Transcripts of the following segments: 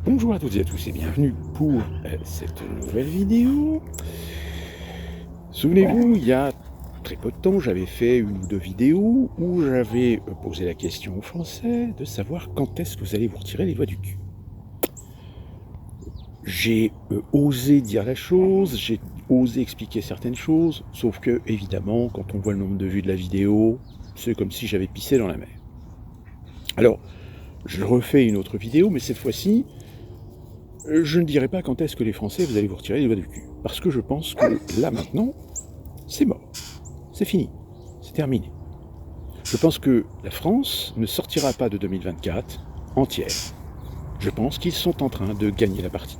Bonjour à toutes et à tous et bienvenue pour cette nouvelle vidéo. Souvenez-vous, il y a très peu de temps, j'avais fait une ou deux vidéos où j'avais posé la question aux Français de savoir quand est-ce que vous allez vous retirer les doigts du cul. J'ai osé dire la chose, j'ai osé expliquer certaines choses, sauf que, évidemment, quand on voit le nombre de vues de la vidéo, c'est comme si j'avais pissé dans la mer. Alors, je refais une autre vidéo, mais cette fois-ci, je ne dirai pas quand est-ce que les Français, vous allez vous retirer les doigts du cul. Parce que je pense que là, maintenant, c'est mort. C'est fini. C'est terminé. Je pense que la France ne sortira pas de 2024 entière. Je pense qu'ils sont en train de gagner la partie.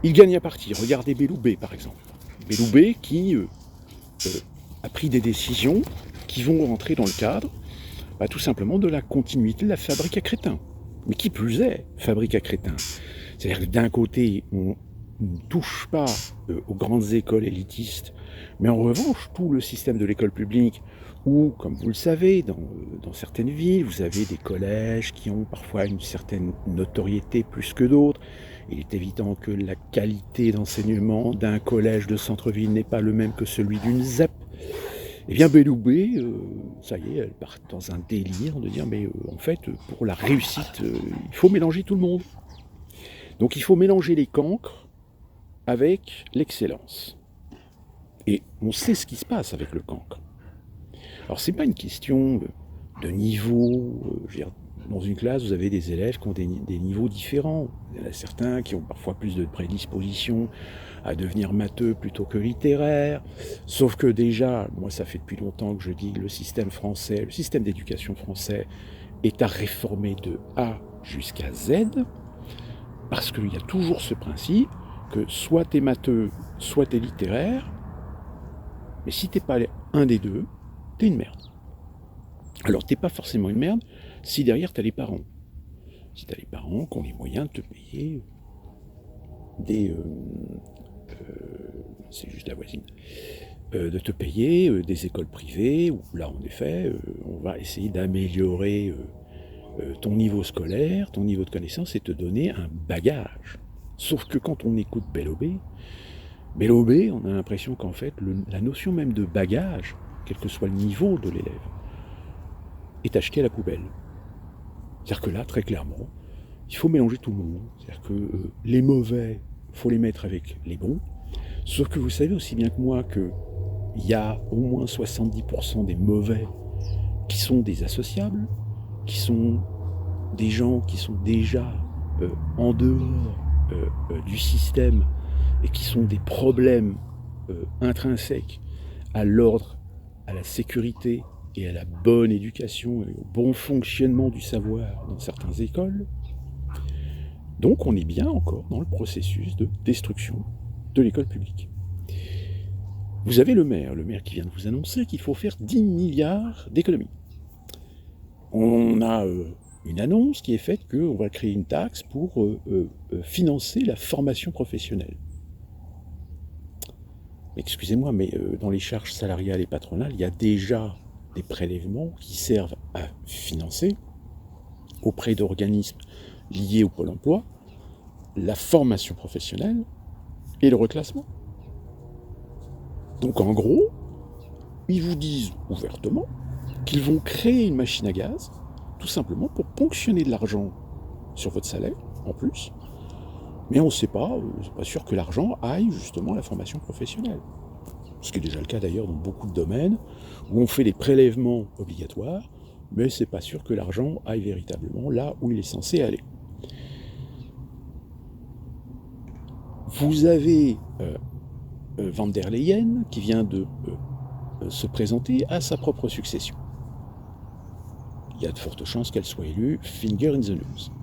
Ils gagnent la partie. Regardez Belloubet, par exemple. Belloubet qui a pris des décisions qui vont rentrer dans le cadre tout simplement de la continuité de la fabrique à crétins. Mais qui plus est, fabrique à crétins. C'est-à-dire que d'un côté, on ne touche pas aux grandes écoles élitistes, mais en revanche, tout le système de l'école publique, où, comme vous le savez, dans certaines villes, vous avez des collèges qui ont parfois une certaine notoriété plus que d'autres. Il est évident que la qualité d'enseignement d'un collège de centre-ville n'est pas le même que celui d'une ZEP. Eh bien, Belloubet, ça y est, elle part dans un délire de dire, mais en fait, pour la réussite, il faut mélanger tout le monde. Donc il faut mélanger les cancres avec l'excellence. Et on sait ce qui se passe avec le cancre. Alors c'est pas une question de niveau. Dans une classe, vous avez des élèves qui ont des niveaux différents. Il y en a certains qui ont parfois plus de prédisposition à devenir matheux plutôt que littéraire. Sauf que déjà, moi ça fait depuis longtemps que je dis que le système français, le système d'éducation français est à réformer de A jusqu'à Z. Parce qu'il y a toujours ce principe que soit t'es matheux, soit t'es littéraire, mais si t'es pas un des deux, t'es une merde. Alors t'es pas forcément une merde si derrière t'as les parents. Si t'as les parents qui ont les moyens de te payer des... c'est juste la voisine. De te payer des écoles privées, où là en effet, on va essayer d'améliorer ton niveau scolaire, ton niveau de connaissance et te donner un bagage. Sauf que quand on écoute Belloubet, on a l'impression qu'en fait, la notion même de bagage, quel que soit le niveau de l'élève, est achetée à la poubelle. C'est-à-dire que là, très clairement, il faut mélanger tout le monde. C'est-à-dire que les mauvais, il faut les mettre avec les bons. Sauf que vous savez aussi bien que moi qu'il y a au moins 70% des mauvais qui sont des associables, qui sont des gens qui sont déjà en dehors du système et qui sont des problèmes intrinsèques à l'ordre, à la sécurité et à la bonne éducation et au bon fonctionnement du savoir dans certaines écoles. Donc on est bien encore dans le processus de destruction de l'école publique. Vous avez le maire qui vient de vous annoncer qu'il faut faire 10 milliards d'économies. On a une annonce qui est faite qu'on va créer une taxe pour financer la formation professionnelle. Excusez-moi, mais dans les charges salariales et patronales, il y a déjà des prélèvements qui servent à financer, auprès d'organismes liés au Pôle emploi, la formation professionnelle et le reclassement. Donc en gros, ils vous disent ouvertement qu'ils vont créer une machine à gaz, tout simplement pour ponctionner de l'argent sur votre salaire, en plus. Mais on ne sait pas, c'est pas sûr que l'argent aille justement à la formation professionnelle. Ce qui est déjà le cas d'ailleurs dans beaucoup de domaines, où on fait des prélèvements obligatoires, mais c'est pas sûr que l'argent aille véritablement là où il est censé aller. Vous avez Van der Leyen qui vient de se présenter à sa propre succession. Il y a de fortes chances qu'elle soit élue finger in the nose.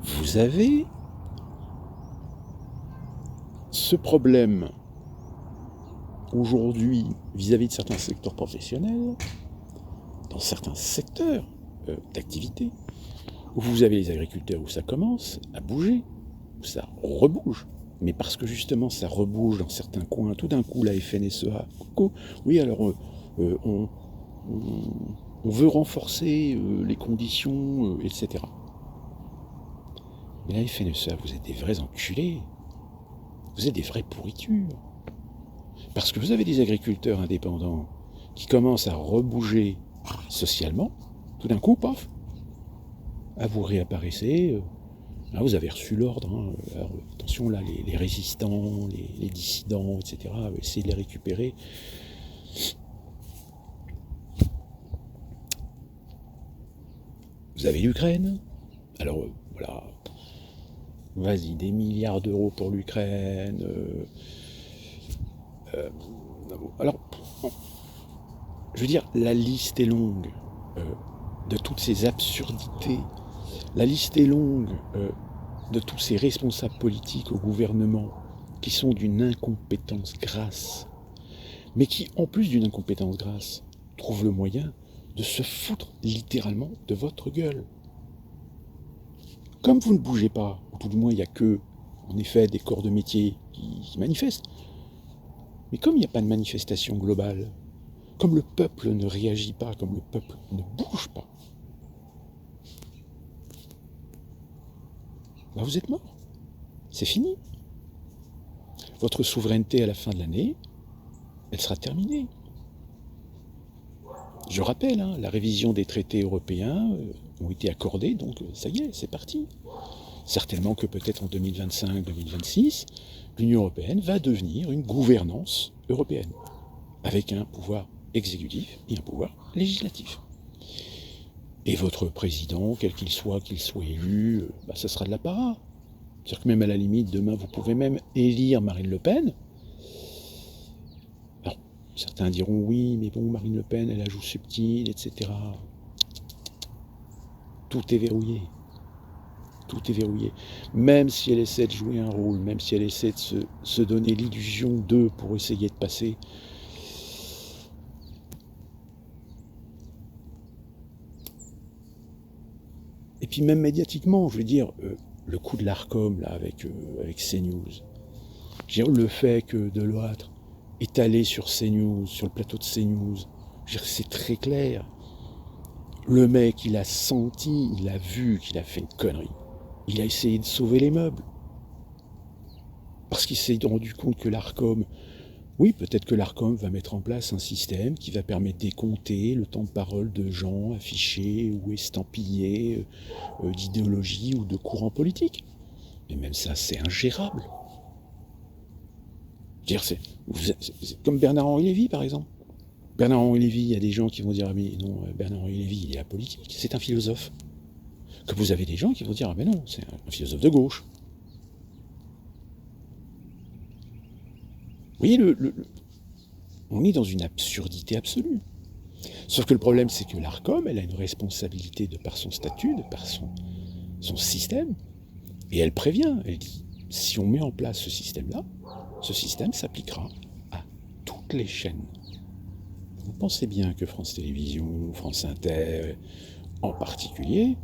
Vous avez ce problème aujourd'hui vis-à-vis de certains secteurs professionnels, dans certains secteurs d'activité, où vous avez les agriculteurs où ça commence à bouger, où ça rebouge. Mais parce que justement ça rebouge dans certains coins, tout d'un coup la FNSEA, coucou, oui alors on veut renforcer les conditions, etc. Mais la FNSEA, vous êtes des vrais enculés. Vous êtes des vraies pourritures. Parce que vous avez des agriculteurs indépendants qui commencent à rebouger socialement, tout d'un coup, paf, vous réapparaissez, vous avez reçu l'ordre, alors, attention là, les résistants, les dissidents, etc., essayez de les récupérer. Vous avez l'Ukraine, alors voilà, vas-y, des milliards d'euros pour l'Ukraine, alors, je veux dire, la liste est longue de toutes ces absurdités, la liste est longue de tous ces responsables politiques au gouvernement qui sont d'une incompétence grasse, mais qui, en plus d'une incompétence grasse, trouvent le moyen de se foutre littéralement de votre gueule. Comme vous ne bougez pas, ou tout du moins il n'y a que, en effet, des corps de métier qui manifestent, mais comme il n'y a pas de manifestation globale, comme le peuple ne réagit pas, comme le peuple ne bouge pas, vous êtes mort. C'est fini. Votre souveraineté à la fin de l'année, elle sera terminée. Je rappelle, la révision des traités européens ont été accordés, donc ça y est, c'est parti. Certainement que peut-être en 2025-2026, l'Union européenne va devenir une gouvernance européenne, avec un pouvoir exécutif et un pouvoir législatif. Et votre président, quel qu'il soit élu, ça sera de l'apparat. C'est-à-dire que même à la limite, demain, vous pouvez même élire Marine Le Pen. Alors, certains diront oui, mais bon, Marine Le Pen, elle joue subtil, etc. Tout est verrouillé. Tout est verrouillé. Même si elle essaie de jouer un rôle, même si elle essaie de se donner l'illusion d'eux pour essayer de passer, et puis même médiatiquement, je veux dire, le coup de l'Arcom là avec CNews, je veux dire, le fait que Deloitte est allé sur CNews, sur le plateau de CNews, je veux dire, c'est très clair. Le mec, il a senti, il a vu qu'il a fait une connerie. Il a essayé de sauver les meubles. Parce qu'il s'est rendu compte que l'Arcom, oui, peut-être que l'Arcom va mettre en place un système qui va permettre de décompter le temps de parole de gens affichés ou estampillés d'idéologie ou de courant politique. Mais même ça, c'est ingérable. C'est comme Bernard-Henri Lévy, par exemple. Bernard-Henri Lévy, il y a des gens qui vont dire « Ah mais non, Bernard-Henri Lévy, il est apolitique, c'est un philosophe. » Que vous avez des gens qui vont dire « Ah mais non, c'est un philosophe de gauche. » Vous voyez, on est dans une absurdité absolue. Sauf que le problème, c'est que l'Arcom, elle a une responsabilité de par son statut, de par son système, et elle prévient, elle dit, si on met en place ce système-là, ce système s'appliquera à toutes les chaînes. Vous pensez bien que France Télévisions, France Inter, en particulier,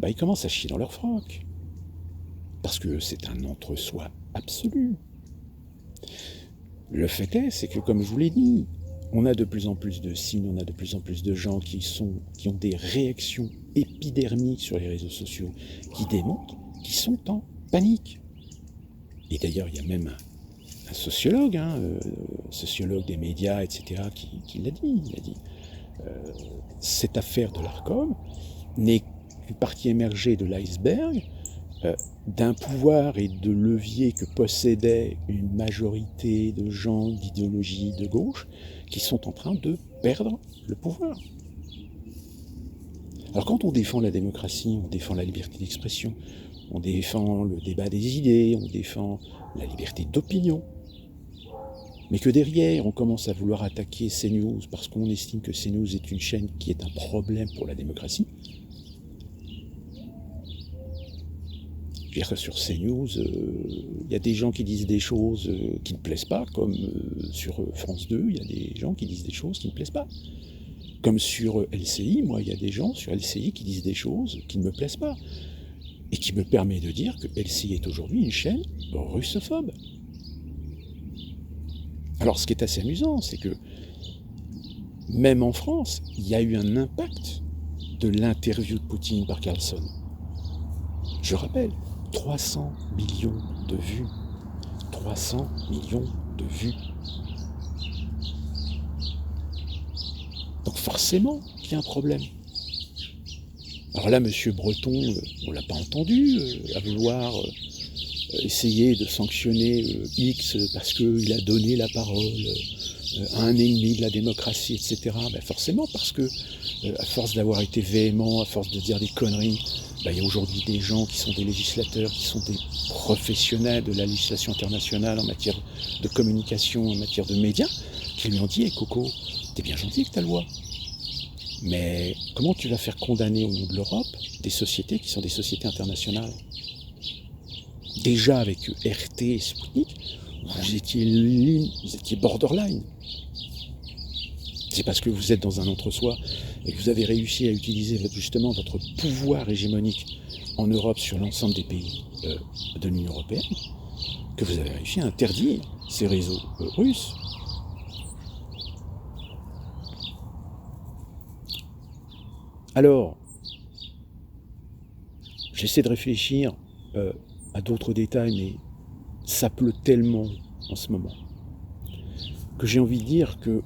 ils commencent à chier dans leur froc. Parce que c'est un entre-soi absolu. Le fait est, c'est que comme je vous l'ai dit, on a de plus en plus de signes, on a de plus en plus de gens qui ont des réactions épidermiques sur les réseaux sociaux, qui démontrent qu'ils sont en panique. Et d'ailleurs, il y a même un sociologue, sociologue des médias, etc., qui l'a dit. Il a dit cette affaire de l'Arcom n'est qu'une partie émergée de l'iceberg d'un pouvoir et de levier que possédait une majorité de gens d'idéologie de gauche qui sont en train de perdre le pouvoir. Alors quand on défend la démocratie, on défend la liberté d'expression, on défend le débat des idées, on défend la liberté d'opinion, mais que derrière on commence à vouloir attaquer CNews parce qu'on estime que CNews est une chaîne qui est un problème pour la démocratie. Je veux dire, sur CNews, il y a des gens qui disent des choses qui ne plaisent pas, comme sur France 2, il y a des gens qui disent des choses qui ne plaisent pas. Comme sur LCI, moi, il y a des gens sur LCI qui disent des choses qui ne me plaisent pas. Et qui me permet de dire que LCI est aujourd'hui une chaîne russophobe. Alors, ce qui est assez amusant, c'est que même en France, il y a eu un impact de l'interview de Poutine par Carlson. Je rappelle, 300 millions de vues. 300 millions de vues. Donc forcément qu'il y a un problème. Alors là, Monsieur Breton, on ne l'a pas entendu à vouloir essayer de sanctionner X parce qu'il a donné la parole à un ennemi de la démocratie, etc. Ben forcément, parce que à force d'avoir été véhément, à force de dire des conneries, ben il y a aujourd'hui des gens qui sont des législateurs, qui sont des professionnels de la législation internationale en matière de communication, en matière de médias, qui lui ont dit « Hey Coco, t'es bien gentil avec ta loi, mais comment tu vas faire condamner au nom de l'Europe des sociétés qui sont des sociétés internationales ?» Déjà avec RT et Sputnik, vous étiez borderline. C'est parce que vous êtes dans un entre-soi et que vous avez réussi à utiliser justement votre pouvoir hégémonique en Europe sur l'ensemble des pays de l'Union européenne que vous avez réussi à interdire ces réseaux russes. Alors, j'essaie de réfléchir à d'autres détails, mais ça pleut tellement en ce moment que j'ai envie de dire que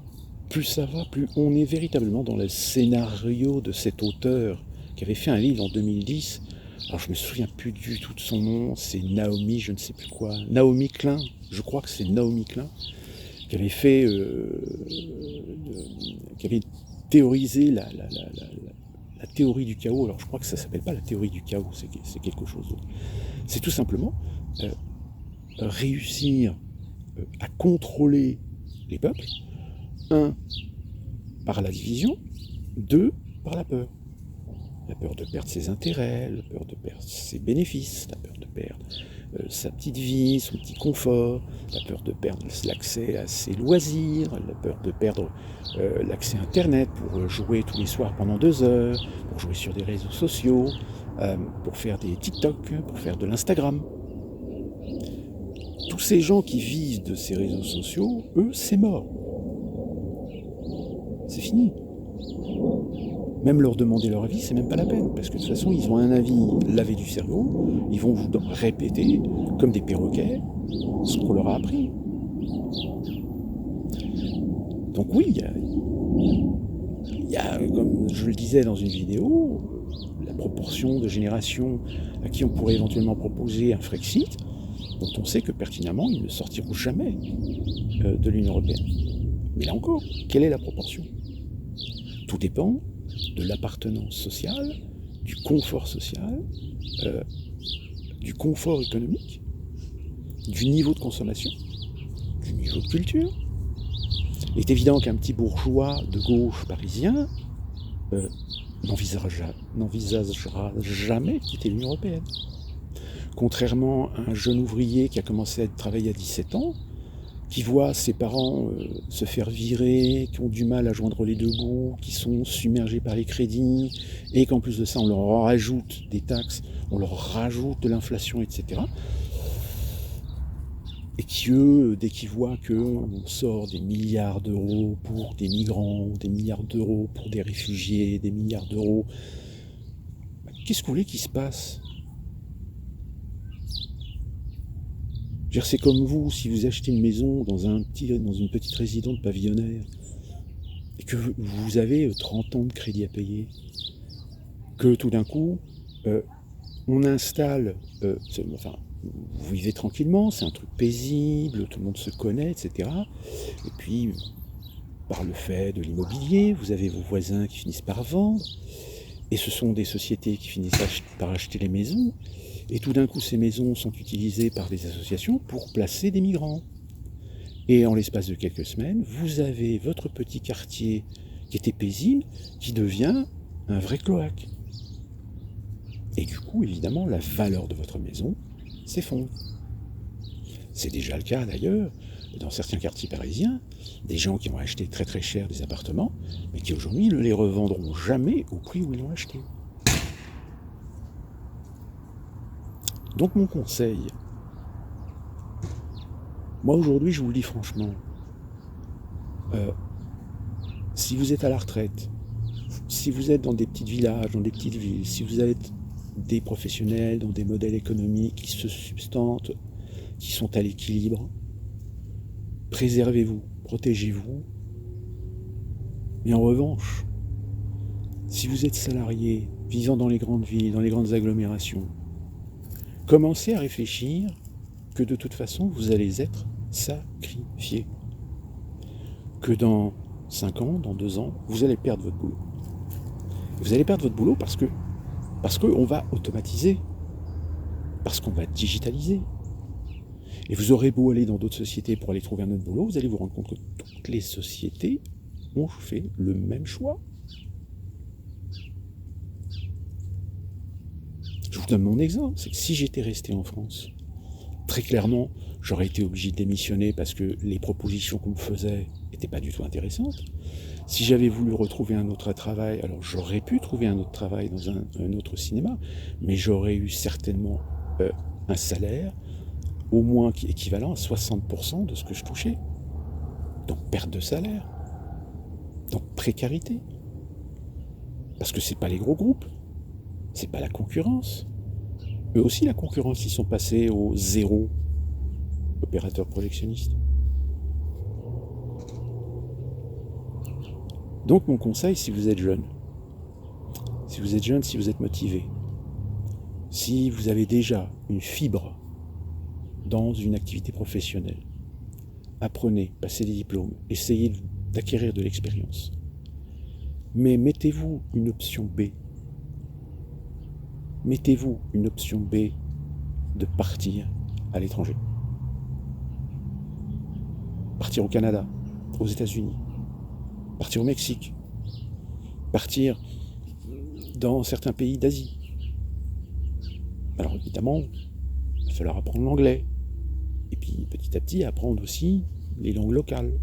plus ça va, plus on est véritablement dans le scénario de cet auteur qui avait fait un livre en 2010. Alors je me souviens plus du tout de son nom, c'est Naomi, je ne sais plus quoi, Naomi Klein, je crois que c'est Naomi Klein, qui avait fait, qui avait théorisé la théorie du chaos. Alors je crois que ça s'appelle pas la théorie du chaos, c'est quelque chose d'autre. C'est tout simplement réussir à contrôler les peuples, 1, par la division, 2, par la peur. La peur de perdre ses intérêts, la peur de perdre ses bénéfices, la peur de perdre sa petite vie, son petit confort, la peur de perdre l'accès à ses loisirs, la peur de perdre l'accès à Internet pour jouer tous les soirs pendant 2 heures, pour jouer sur des réseaux sociaux, pour faire des TikTok, pour faire de l'Instagram. Tous ces gens qui vivent de ces réseaux sociaux, eux, c'est mort. C'est fini. Même leur demander leur avis, c'est même pas la peine, parce que de toute façon, ils ont un avis lavé du cerveau, ils vont vous répéter, comme des perroquets, ce qu'on leur a appris. Donc oui, il y a, comme je le disais dans une vidéo, la proportion de générations à qui on pourrait éventuellement proposer un Frexit, dont on sait que pertinemment, ils ne sortiront jamais de l'Union européenne. Mais là encore, quelle est la proportion ? Tout dépend de l'appartenance sociale, du confort social, du confort économique, du niveau de consommation, du niveau de culture. Il est évident qu'un petit bourgeois de gauche parisien n'envisagera jamais de quitter l'Union européenne. Contrairement à un jeune ouvrier qui a commencé à travailler à 17 ans, qui voit ses parents se faire virer, qui ont du mal à joindre les deux bouts, qui sont submergés par les crédits, et qu'en plus de ça, on leur rajoute des taxes, on leur rajoute de l'inflation, etc. Et qui, eux, dès qu'ils voient qu'on sort des milliards d'euros pour des migrants, des milliards d'euros pour des réfugiés, des milliards d'euros, qu'est-ce que vous voulez qu'il se passe ? C'est comme vous, si vous achetez une maison dans une petite résidence pavillonnaire et que vous avez 30 ans de crédit à payer, que tout d'un coup, on installe, vous vivez tranquillement, c'est un truc paisible, tout le monde se connaît, etc. Et puis, par le fait de l'immobilier, vous avez vos voisins qui finissent par vendre, et ce sont des sociétés qui finissent par acheter les maisons. Et tout d'un coup, ces maisons sont utilisées par des associations pour placer des migrants. Et en l'espace de quelques semaines, vous avez votre petit quartier qui était paisible, qui devient un vrai cloaque. Et du coup, évidemment, la valeur de votre maison s'effondre. C'est déjà le cas d'ailleurs dans certains quartiers parisiens, des gens qui ont acheté très très cher des appartements, mais qui aujourd'hui ne les revendront jamais au prix où ils l'ont acheté. Donc mon conseil, moi aujourd'hui je vous le dis franchement, si vous êtes à la retraite, si vous êtes dans des petits villages, dans des petites villes, si vous êtes des professionnels, dans des modèles économiques qui se substantent, qui sont à l'équilibre. Préservez-vous, protégez-vous. Mais en revanche, si vous êtes salarié, vivant dans les grandes villes, dans les grandes agglomérations, commencez à réfléchir que de toute façon, vous allez être sacrifié. Que dans 5 ans, dans 2 ans, vous allez perdre votre boulot. Vous allez perdre votre boulot parce qu'on va automatiser, parce qu'on va digitaliser. Et vous aurez beau aller dans d'autres sociétés pour aller trouver un autre boulot, vous allez vous rendre compte que toutes les sociétés ont fait le même choix. Je vous donne mon exemple, c'est que si j'étais resté en France, très clairement, j'aurais été obligé de démissionner parce que les propositions qu'on me faisait n'étaient pas du tout intéressantes. Si j'avais voulu retrouver un autre travail, alors j'aurais pu trouver un autre travail dans un autre cinéma, mais j'aurais eu certainement un salaire au moins équivalent à 60% de ce que je touchais. Donc perte de salaire, donc précarité. Parce que c'est pas les gros groupes, c'est pas la concurrence. Eux aussi, la concurrence, ils sont passés au 0 opérateur projectionniste. Donc mon conseil, si vous êtes jeune, si vous êtes motivé, si vous avez déjà une fibre dans une activité professionnelle, apprenez, passez des diplômes, essayez d'acquérir de l'expérience. Mais mettez-vous une option B. Mettez-vous une option B de partir à l'étranger. Partir au Canada, aux États-Unis, partir au Mexique, partir dans certains pays d'Asie. Alors évidemment, il va falloir apprendre l'anglais. Et puis petit à petit, apprendre aussi les langues locales.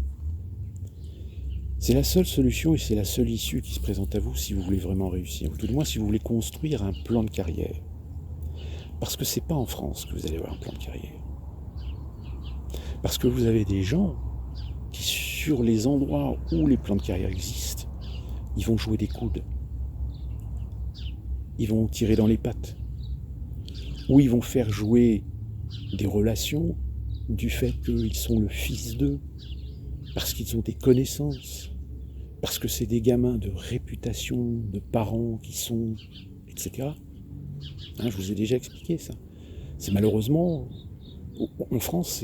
C'est la seule solution et c'est la seule issue qui se présente à vous si vous voulez vraiment réussir. Ou tout du moins si vous voulez construire un plan de carrière. Parce que c'est pas en France que vous allez avoir un plan de carrière. Parce que vous avez des gens qui, sur les endroits où les plans de carrière existent, ils vont jouer des coudes. Ils vont tirer dans les pattes. Ou ils vont faire jouer des relations du fait qu'ils sont le fils d'eux, parce qu'ils ont des connaissances, parce que c'est des gamins de réputation, de parents qui sont, etc. Hein, je vous ai déjà expliqué ça. C'est malheureusement, en France,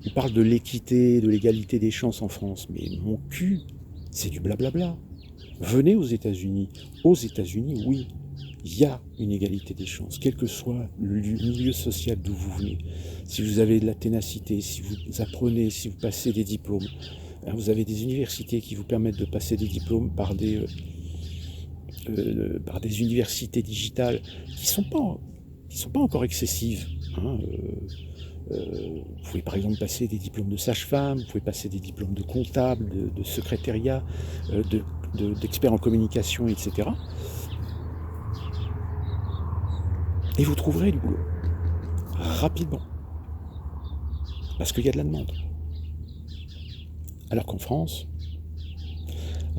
on parle de l'équité, de l'égalité des chances en France, mais mon cul, c'est du blablabla. Venez aux États-Unis. Aux États-Unis, oui, il y a une égalité des chances, quel que soit le milieu social d'où vous venez. Si vous avez de la ténacité, si vous apprenez, si vous passez des diplômes, vous avez des universités qui vous permettent de passer des diplômes par des universités digitales qui sont pas encore excessives. Hein, vous pouvez par exemple passer des diplômes de sage-femme, vous pouvez passer des diplômes de comptable, de secrétariat, d'expert en communication, etc. Et vous trouverez du boulot. Rapidement. Parce qu'il y a de la demande. Alors qu'en France,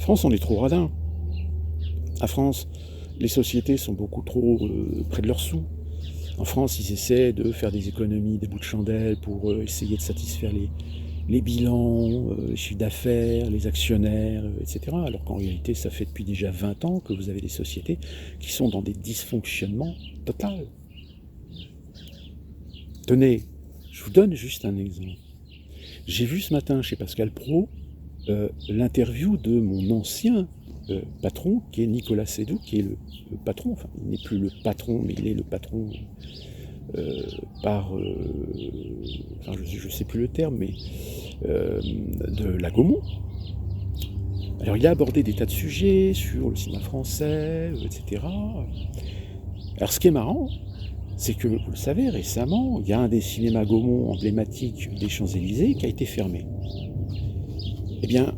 on est trop radin. En France, les sociétés sont beaucoup trop près de leurs sous. En France, ils essaient de faire des économies, des bouts de chandelle pour essayer de satisfaire les bilans, les chiffres d'affaires, les actionnaires, etc. Alors qu'en réalité, ça fait depuis déjà 20 ans que vous avez des sociétés qui sont dans des dysfonctionnements totaux. Tenez, je vous donne juste un exemple. J'ai vu ce matin chez Pascal Praud l'interview de mon ancien patron, qui est Nicolas Seydoux, qui est le patron, enfin il n'est plus le patron, mais il est le patron enfin je ne sais plus le terme, mais de la Gaumont. Alors il a abordé des tas de sujets sur le cinéma français, etc. Alors ce qui est marrant, c'est que, vous le savez, récemment, il y a un des cinémas Gaumont emblématiques des Champs-Élysées qui a été fermé. Eh bien,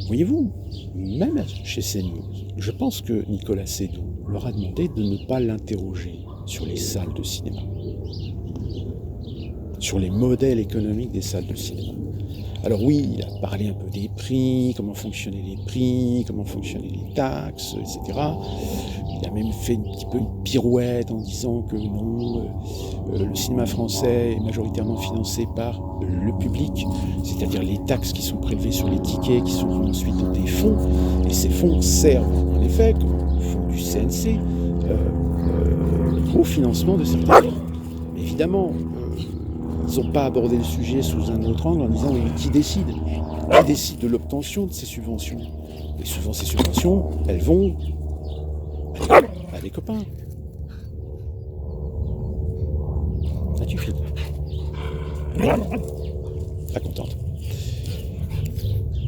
voyez-vous, même chez CNews, je pense que Nicolas Seydoux leur a demandé de ne pas l'interroger sur les salles de cinéma, sur les modèles économiques des salles de cinéma. Alors oui, il a parlé un peu des prix, comment fonctionnaient les prix, comment fonctionnaient les taxes, etc. Il a même fait un petit peu une pirouette en disant que non, le cinéma français est majoritairement financé par le public, c'est-à-dire les taxes qui sont prélevées sur les tickets, qui sont ensuite dans des fonds, et ces fonds servent en effet, comme le fonds du CNC, au financement de certains films. Mais évidemment, ils n'ont pas abordé le sujet sous un autre angle en disant oui, qui décide de l'obtention de ces subventions. Et souvent ces subventions, elles vont à des copains. As-tu fini? Pas contente.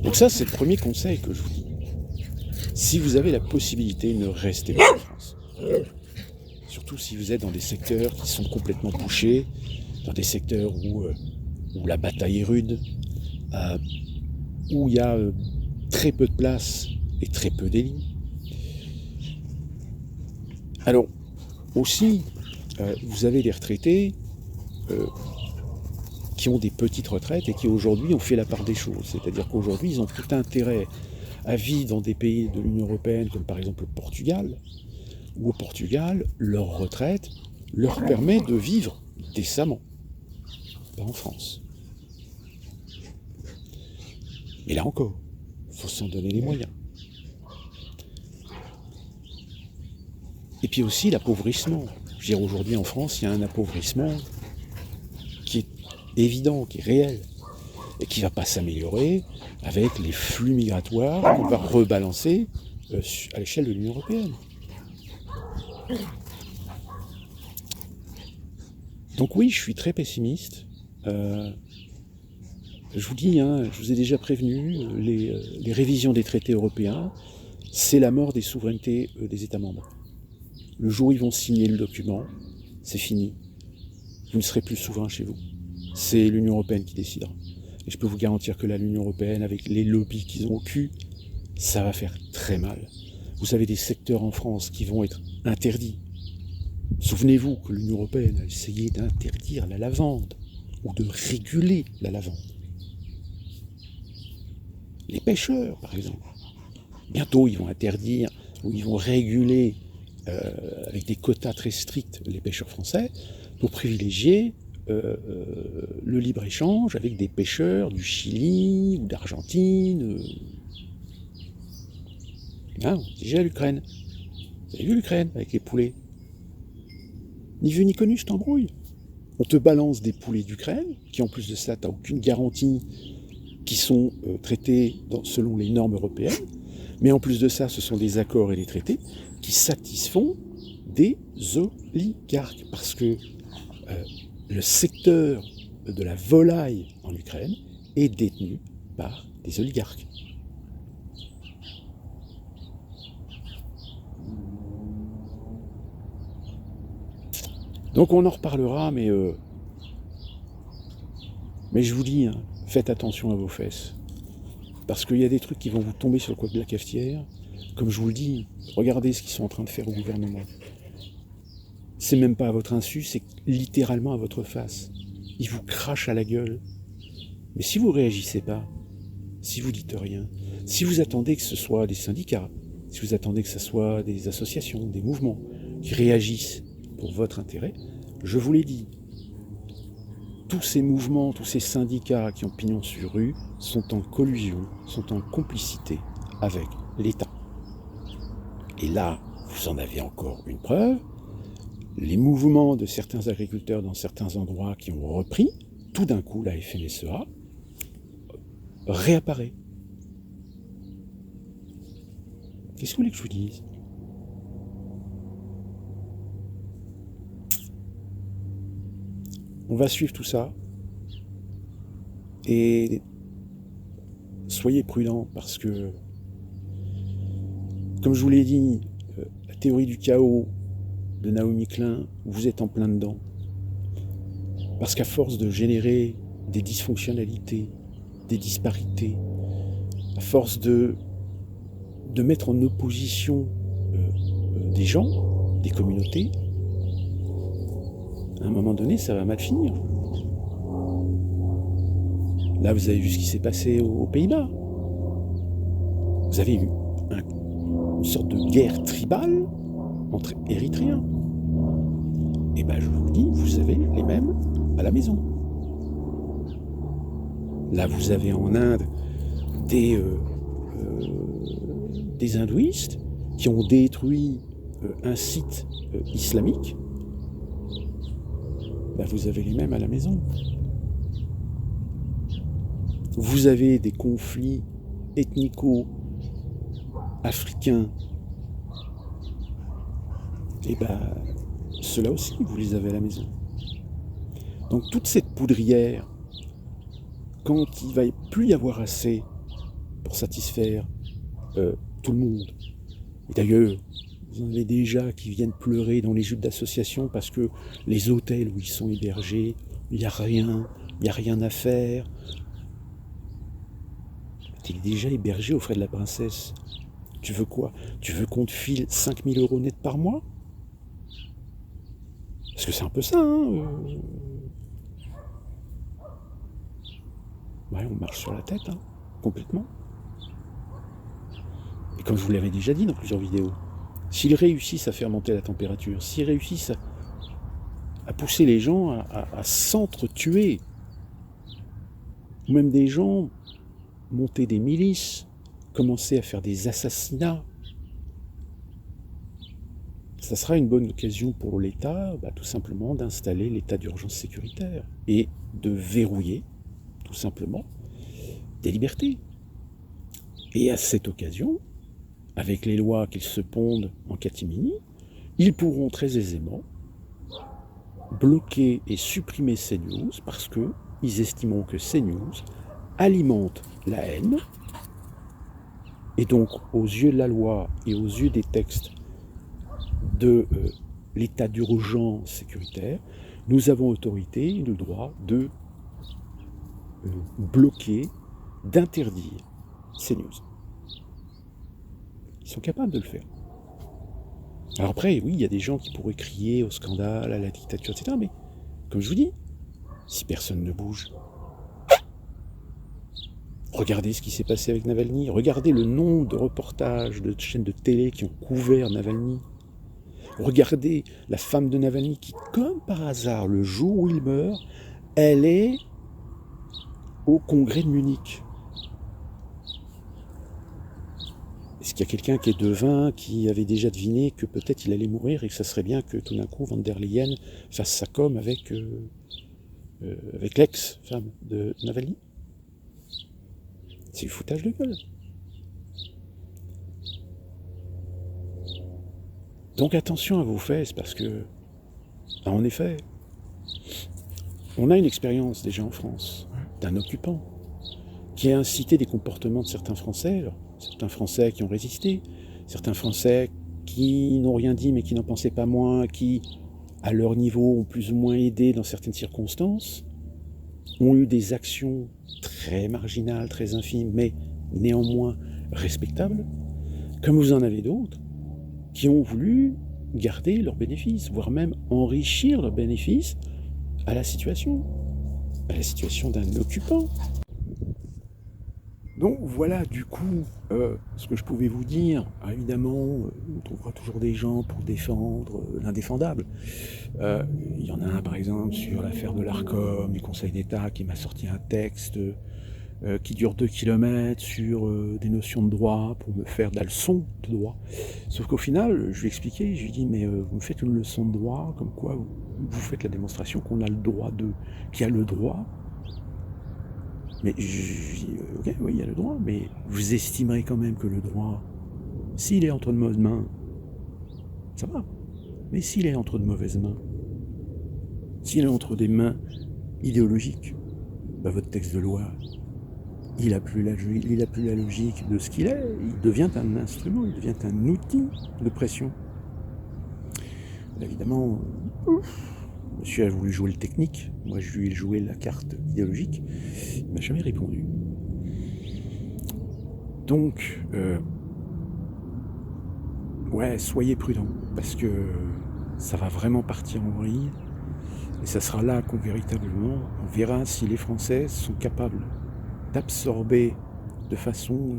Donc ça, c'est le premier conseil que je vous dis. Si vous avez la possibilité, ne restez pas en France. Surtout si vous êtes dans des secteurs qui sont complètement bouchés, dans des secteurs où la bataille est rude, où il y a très peu de place et très peu d'élits. Alors, aussi, vous avez des retraités qui ont des petites retraites et qui aujourd'hui ont fait la part des choses. C'est-à-dire qu'aujourd'hui, ils ont tout intérêt à vivre dans des pays de l'Union européenne, comme par exemple le Portugal, où au Portugal, leur retraite leur permet de vivre décemment, pas en France. Mais là encore, il faut s'en donner les moyens. Et puis aussi l'appauvrissement. Je veux dire, aujourd'hui en France, il y a un appauvrissement qui est évident, qui est réel, et qui ne va pas s'améliorer avec les flux migratoires qu'on va rebalancer à l'échelle de l'Union européenne. Donc oui, je suis très pessimiste. Je vous dis, je vous ai déjà prévenu, les révisions des traités européens, c'est la mort des souverainetés des États membres. Le jour où ils vont signer le document, c'est fini. Vous ne serez plus souverain chez vous. C'est l'Union européenne qui décidera. Et je peux vous garantir que là, l'Union européenne, avec les lobbies qu'ils ont au cul, ça va faire très mal. Vous avez des secteurs en France qui vont être interdits. Souvenez-vous que l'Union européenne a essayé d'interdire la lavande, ou de réguler la lavande. Les pêcheurs, par exemple. Bientôt, ils vont interdire, ou ils vont réguler avec des quotas très stricts les pêcheurs français, pour privilégier le libre-échange avec des pêcheurs du Chili ou d'Argentine. Déjà l'Ukraine. Vous avez vu l'Ukraine avec les poulets? Ni vu ni connu, je t'embrouille. On te balance des poulets d'Ukraine, qui en plus de ça, tu n'as aucune garantie, qui sont traités selon les normes européennes, mais en plus de ça, ce sont des accords et des traités qui satisfont des oligarques, parce que le secteur de la volaille en Ukraine est détenu par des oligarques. Donc on en reparlera, mais je vous dis, faites attention à vos fesses. Parce qu'il y a des trucs qui vont vous tomber sur le coin de la cafetière. Comme je vous le dis, regardez ce qu'ils sont en train de faire au gouvernement. C'est même pas à votre insu, c'est littéralement à votre face. Ils vous crachent à la gueule. Mais si vous réagissez pas, si vous dites rien, si vous attendez que ce soit des syndicats, si vous attendez que ce soit des associations, des mouvements qui réagissent pour votre intérêt, je vous l'ai dit, tous ces mouvements, tous ces syndicats qui ont pignon sur rue sont en collusion, sont en complicité avec l'État. Et là, vous en avez encore une preuve, les mouvements de certains agriculteurs dans certains endroits qui ont repris, tout d'un coup, la FNSEA réapparaît. Qu'est-ce que vous voulez que je vous dise ? On va suivre tout ça. Et soyez prudents parce que, comme je vous l'ai dit, la théorie du chaos de Naomi Klein, vous êtes en plein dedans. Parce qu'à force de générer des dysfonctionnalités, des disparités, à force de mettre en opposition des gens, des communautés, à un moment donné, ça va mal finir. Là, vous avez vu ce qui s'est passé aux Pays-Bas. Vous avez eu une sorte de guerre tribale entre Érythréens. Et ben, je vous dis, vous avez les mêmes à la maison. Là, vous avez en Inde des hindouistes qui ont détruit un site islamique. Ben, vous avez les mêmes à la maison. Vous avez des conflits ethnico-africains. Et ben, ceux-là aussi, vous les avez à la maison. Donc toute cette poudrière, quand il va plus y avoir assez pour satisfaire tout le monde, et d'ailleurs, vous en avez déjà qui viennent pleurer dans les jupes d'association parce que les hôtels où ils sont hébergés, il n'y a rien à faire. Tu es déjà hébergé aux frais de la princesse. Tu veux quoi? Tu veux qu'on te file 5 000 € net par mois? Parce que c'est un peu ça, hein. Ouais, on marche sur la tête, hein, complètement. Et comme je vous l'avais déjà dit dans plusieurs vidéos, s'ils réussissent à faire monter la température, s'ils réussissent à pousser les gens à s'entretuer, ou même des gens monter des milices, commencer à faire des assassinats, ça sera une bonne occasion pour l'État, tout simplement, d'installer l'état d'urgence sécuritaire et de verrouiller, tout simplement, des libertés. Et à cette occasion, avec les lois qu'ils se pondent en catimini, ils pourront très aisément bloquer et supprimer CNews parce qu'ils estimeront que CNews alimente la haine. Et donc, aux yeux de la loi et aux yeux des textes de l'état d'urgence sécuritaire, nous avons autorité et le droit de bloquer, d'interdire CNews. Ils sont capables de le faire. Alors après, oui, il y a des gens qui pourraient crier au scandale, à la dictature, etc. Mais, comme je vous dis, si personne ne bouge, regardez ce qui s'est passé avec Navalny, regardez le nombre de reportages de chaînes de télé qui ont couvert Navalny. Regardez la femme de Navalny qui, comme par hasard, le jour où il meurt, elle est au congrès de Munich. Est-ce qu'il y a quelqu'un qui est devin, qui avait déjà deviné que peut-être il allait mourir et que ça serait bien que tout d'un coup Van der Leyen fasse sa com avec l'ex-femme de Navalny? C'est du foutage de gueule. Donc attention à vos fesses parce que, en effet, on a une expérience déjà en France d'un occupant qui a incité des comportements de certains Français qui ont résisté, certains Français qui n'ont rien dit mais qui n'en pensaient pas moins, qui, à leur niveau, ont plus ou moins aidé dans certaines circonstances, ont eu des actions très marginales, très infimes, mais néanmoins respectables, comme vous en avez d'autres, qui ont voulu garder leurs bénéfices, voire même enrichir leurs bénéfices à la situation d'un occupant. Donc voilà, du coup, ce que je pouvais vous dire. Évidemment, on trouvera toujours des gens pour défendre l'indéfendable. Il y en a un, par exemple, sur l'affaire de l'Arcom, du Conseil d'État, qui m'a sorti un texte qui dure 2 kilomètres sur des notions de droit pour me faire de la leçon de droit. Sauf qu'au final, je lui ai expliqué, je lui ai dit, mais vous me faites une leçon de droit, comme quoi vous faites la démonstration qu'on a le droit qu'il y a le droit. Mais je dis, ok, oui, il y a le droit, mais vous estimerez quand même que le droit, s'il est entre de mauvaises mains, ça va. Mais s'il est entre de mauvaises mains, s'il est entre des mains idéologiques, votre texte de loi, il n'a plus la logique de ce qu'il est, il devient un instrument, il devient un outil de pression. Évidemment, monsieur a voulu jouer le technique, moi je lui ai joué la carte idéologique, il ne m'a jamais répondu. Donc, ouais, soyez prudents, parce que ça va vraiment partir en vrille, et ça sera là qu'on véritablement, on verra si les Français sont capables d'absorber de façon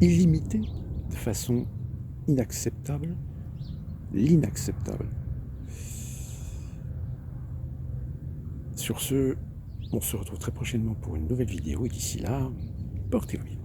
illimitée, de façon inacceptable, l'inacceptable. Sur ce, on se retrouve très prochainement pour une nouvelle vidéo et d'ici là, portez-vous bien.